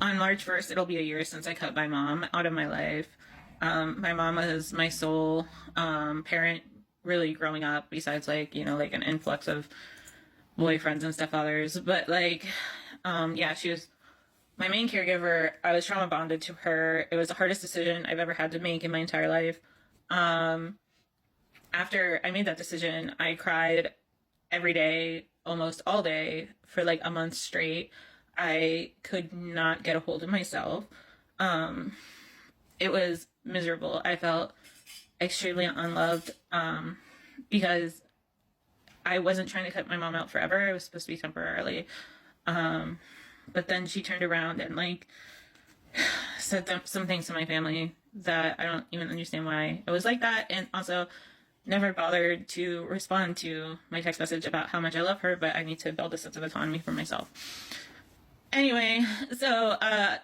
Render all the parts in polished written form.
on March 1st, it'll be a year since I cut my mom out of my life. My mom was my sole parent really growing up, besides like, like an influx of boyfriends and stepfathers. But like, yeah, she was my main caregiver. I was trauma bonded to her. It was the hardest decision I've ever had to make in my entire life. After I made that decision, I cried every day, almost all day, for like a month straight. I could not get a hold of myself. It was miserable. I felt extremely unloved because I wasn't trying to cut my mom out forever. It was supposed to be temporarily. But then she turned around and like said some things to my family that I don't even understand why it was like that. And also never bothered to respond to my text message about how much I love her, but I need to build a sense of autonomy for myself. Anyway, so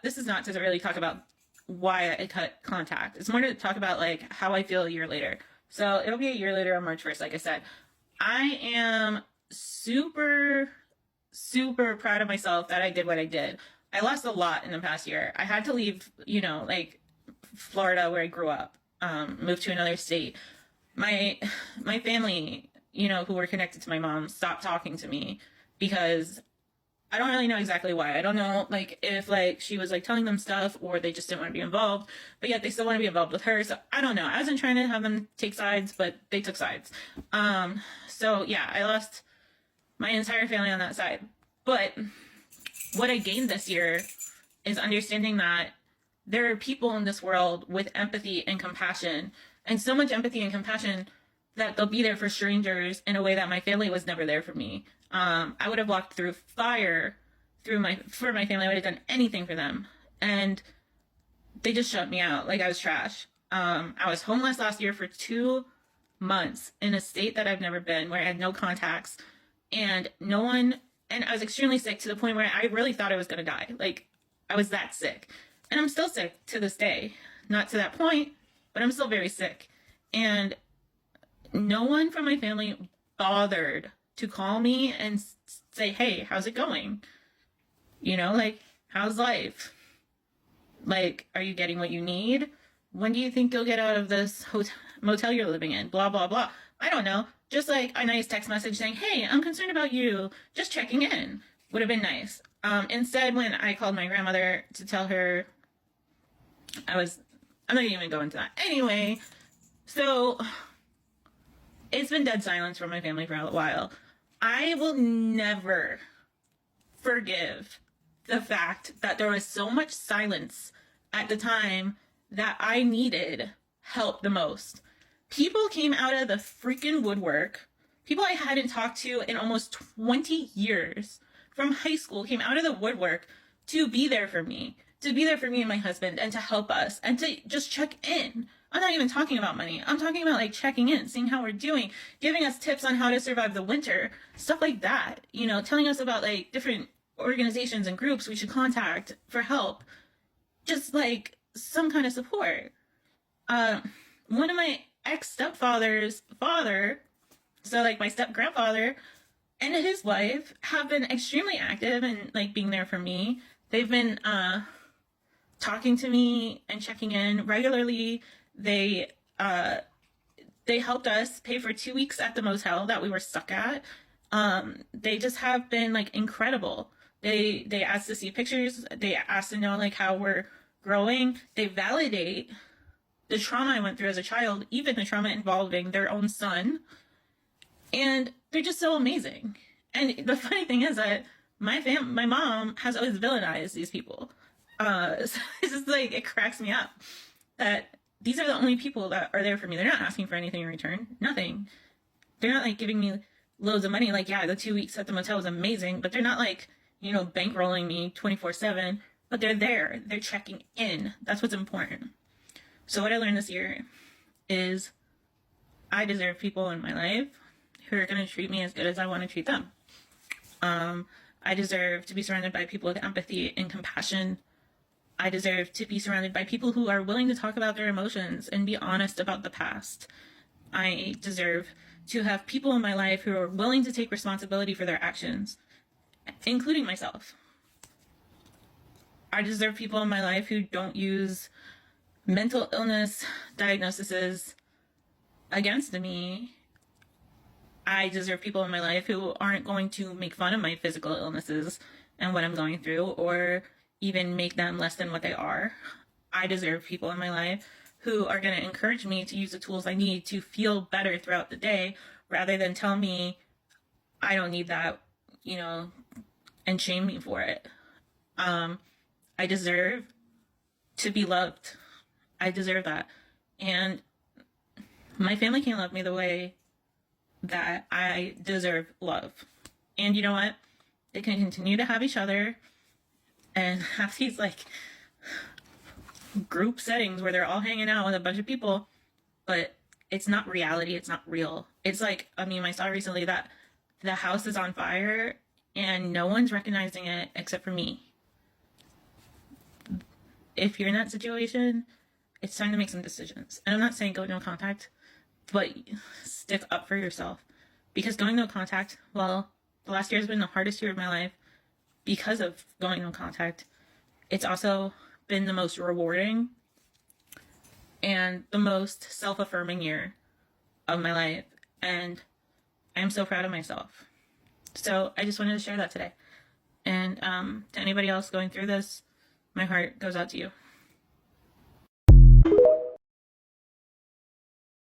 this is not to really talk about why I cut contact. It's more to talk about like how I feel a year later. So it'll be a year later on March 1st, like I said. I am super, super proud of myself that I did what I did. I lost a lot in the past year. I had to leave, like Florida where I grew up, move to another state. My family, who were connected to my mom, stopped talking to me because I don't really know exactly why. I don't know, like, if, like, she was, like, telling them stuff or they just didn't want to be involved, but yet they still want to be involved with her. So I don't know. I wasn't trying to have them take sides, but they took sides. So yeah, I lost my entire family on that side. But what I gained this year is understanding that there are people in this world with empathy and compassion, and so much empathy and compassion that they'll be there for strangers in a way that my family was never there for me. I would have walked through fire for my family. I would have done anything for them. And they just shut me out like I was trash. I was homeless last year for 2 months in a state that I've never been, where I had no contacts and no one, and I was extremely sick to the point where I really thought I was going to die. Like, I was that sick. And I'm still sick to this day. Not to that point, but I'm still very sick. And no one from my family bothered to call me and say, hey, how's it going? Like, how's life? Like, are you getting what you need? When do you think you'll get out of this motel you're living in? Blah, blah, blah. I don't know. Just like a nice text message saying, hey, I'm concerned about you. Just checking in would have been nice. Instead, when I called my grandmother to tell her I'm not even going to go into that. Anyway, so it's been dead silence from my family for a while. I will never forgive the fact that there was so much silence at the time that I needed help the most. People came out of the freaking woodwork. People I hadn't talked to in almost 20 years from high school came out of the woodwork to be there for me. To be there for me and my husband, and to help us, and to just check in. I'm not even talking about money. I'm talking about like checking in, seeing how we're doing, giving us tips on how to survive the winter, stuff like that. Telling us about like different organizations and groups we should contact for help. Just like some kind of support. One of my ex-stepfather's father, so like my step-grandfather and his wife, have been extremely active and like being there for me. They've been talking to me and checking in regularly. They helped us pay for 2 weeks at the motel that we were stuck at. They just have been like incredible. They asked to see pictures. They asked to know like how we're growing. They validate the trauma I went through as a child, even the trauma involving their own son. And they're just so amazing. And the funny thing is that my mom has always villainized these people. So it's just like, it cracks me up that these are the only people that are there for me. They're not asking for anything in return. Nothing. They're not like giving me loads of money. Like, yeah, the 2 weeks at the motel was amazing, but they're not like, bankrolling me 24/7, but they're there. They're checking in. That's what's important. So what I learned this year is I deserve people in my life who are going to treat me as good as I want to treat them. I deserve to be surrounded by people with empathy and compassion. I deserve to be surrounded by people who are willing to talk about their emotions and be honest about the past. I deserve to have people in my life who are willing to take responsibility for their actions, including myself. I deserve people in my life who don't use mental illness diagnoses against me. I deserve people in my life who aren't going to make fun of my physical illnesses and what I'm going through, or even make them less than what they are. I deserve people in my life who are going to encourage me to use the tools I need to feel better throughout the day, rather than tell me I don't need that, and shame me for it. I deserve to be loved. I deserve that. And my family can't love me the way that I deserve love. And you know what? They can continue to have each other and have these like group settings where they're all hanging out with a bunch of people, but it's not reality. It's not real. It's like, a meme I saw recently that the house is on fire and no one's recognizing it except for me. If you're in that situation, it's time to make some decisions. And I'm not saying go no contact, but stick up for yourself. Because going no contact, well, the last year has been the hardest year of my life because of going no contact. It's also been the most rewarding and the most self-affirming year of my life. And I'm so proud of myself. So I just wanted to share that today. And to anybody else going through this, my heart goes out to you.